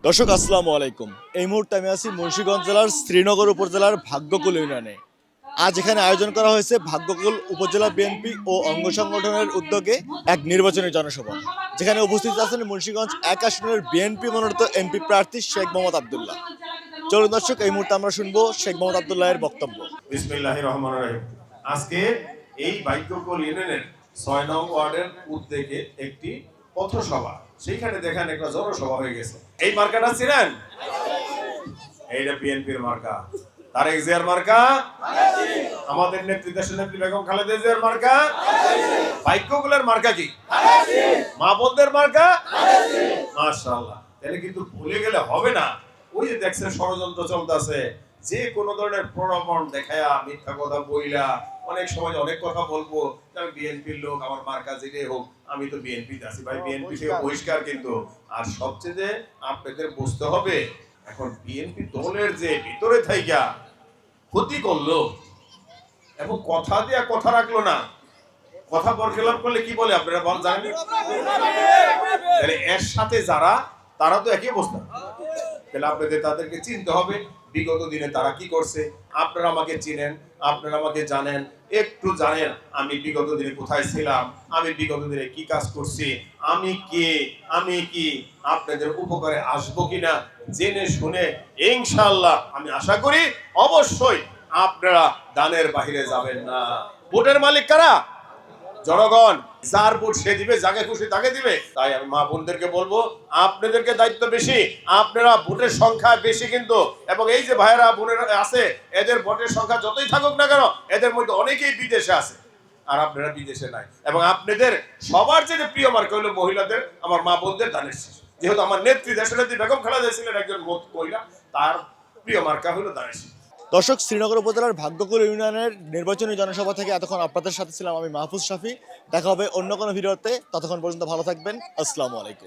দর্শক আসসালামু আলাইকুম। এই মুহূর্তে আমি আছি মুন্সিগঞ্জ জেলার শ্রীনগর উপজেলার ভাগ্যকুল ইউনিয়নে। আজ এখানে আয়োজন করা হয়েছে ভাগ্যকুল উপজেলা বিএনপি ও অঙ্গ সংগঠনের উদ্যোগে এক নির্বাচনী জনসভা, যেখানে উপস্থিত আছেন মুন্সিগঞ্জ ১ আসনের বিএনপি মনোনীত এমপি প্রার্থী শেখ মোহাম্মদ আব্দুল্লাহ। চলুন দর্শক, এই মুহূর্তে আমরা শুনবো শেখ মোহাম্মদ আব্দুল্লাহের বক্তব্য। বিসমিল্লাহির রহমানির রহিম। আজকে এই ভাগ্যকুল ইউনিয়নের ৬ নং ওয়ার্ডের উদ্যোগে একটি পথসভা, সেইখানে দেখেন একটা জনসভা হয়ে গেছে। এই মার্কাটা ছিলেন, এইটা বিএনপির মার্কা, তারেক জিয়ার মার্কা, আমাদের নেত্রী দেশের নেত্রী বেগম খালেদা জিয়ার মার্কা। ভাগ্যকুলের মার্কা কি? মা বোনদের মার্কা। মাশাআল্লাহ। তাহলে কিন্তু ভুলে গেলে হবে না। ওই যে দেখছেন ষড়যন্ত্র চলতেছে, যে কোনো ধরনের প্রলোভন দেখায়া মিথ্যা কথা বইলা অনেক সময় অনেক কথা বলবো, আমি বিএনপির লোক, আমার মার্কা যেটাই হোক, আমি তো বিএনপিতে আছি ভাই, বিএনপি থেকে বহিষ্কার। কিন্তু আর সবচেয়ে আপনাদের বুঝতে হবে, এখন বিএনপি দলের যে ভিতরে থাইকা ক্ষতি করলো এবং কথা দিয়া কথা রাখলো না, কথা বরখেলাপ করলে কি বলে আপনারা বল জানেন? তাহলে এর সাথে যারা, তারা তো একই অবস্থা। তাহলে আপনাদের তাদেরকে চিনতে হবে বিগত দিনে তারা কি করছে। আপনারা আমাকে চিনেন, আপনারা আমাকে জানেন, একটু জানেন আমি বিগত দিনে কোথায় ছিলাম, আমি বিগত দিনে কি কাজ করছি, আমি কে, আমি কি আপনাদের উপকারে আসবো কিনা জেনে শুনে ইনশাআল্লাহ আমি আশা করি অবশ্যই আপনারা দানের বাহিরে যাবেন না। ভোটের মালিক কারা? জনগণ। যার ভোট সে দিবে, যাকে খুশি তাকে দিবে। তাই আমি মা বোনদেরকে বলবো, আপনাদেরকে দায়িত্ব বেশি, আপনারা ভোটের সংখ্যা বেশি কিন্তু, এবং এই যে ভাইয়েরা বোনেরা আছে, এদের ভোটের সংখ্যা যতই থাকুক না কেন, এদের মধ্যে অনেকেই বিদেশে আছে আর আপনারা বিদেশে নাই। এবং আপনাদের সবার যে প্রিয় মার্কা হলো মহিলাদের, আমার মা বোনদের দানের শীষ। যেহেতু আমার নেত্রী দেশনেত্রী বেগম খালেদা ছিলেন একজন মহিলা, তার প্রিয় মার্কা হলো দানের শীষ। দর্শক, শ্রীনগর উপজেলার ভাগ্যকুল ইউনিয়নের নির্বাচনী জনসভা থেকে এতক্ষণ আপনাদের সাথে ছিলাম আমি মাহফুজ শাফি। দেখা হবে অন্য কোনো ভিডিওতে, ততক্ষণ পর্যন্ত ভালো থাকবেন। আসসালামু আলাইকুম।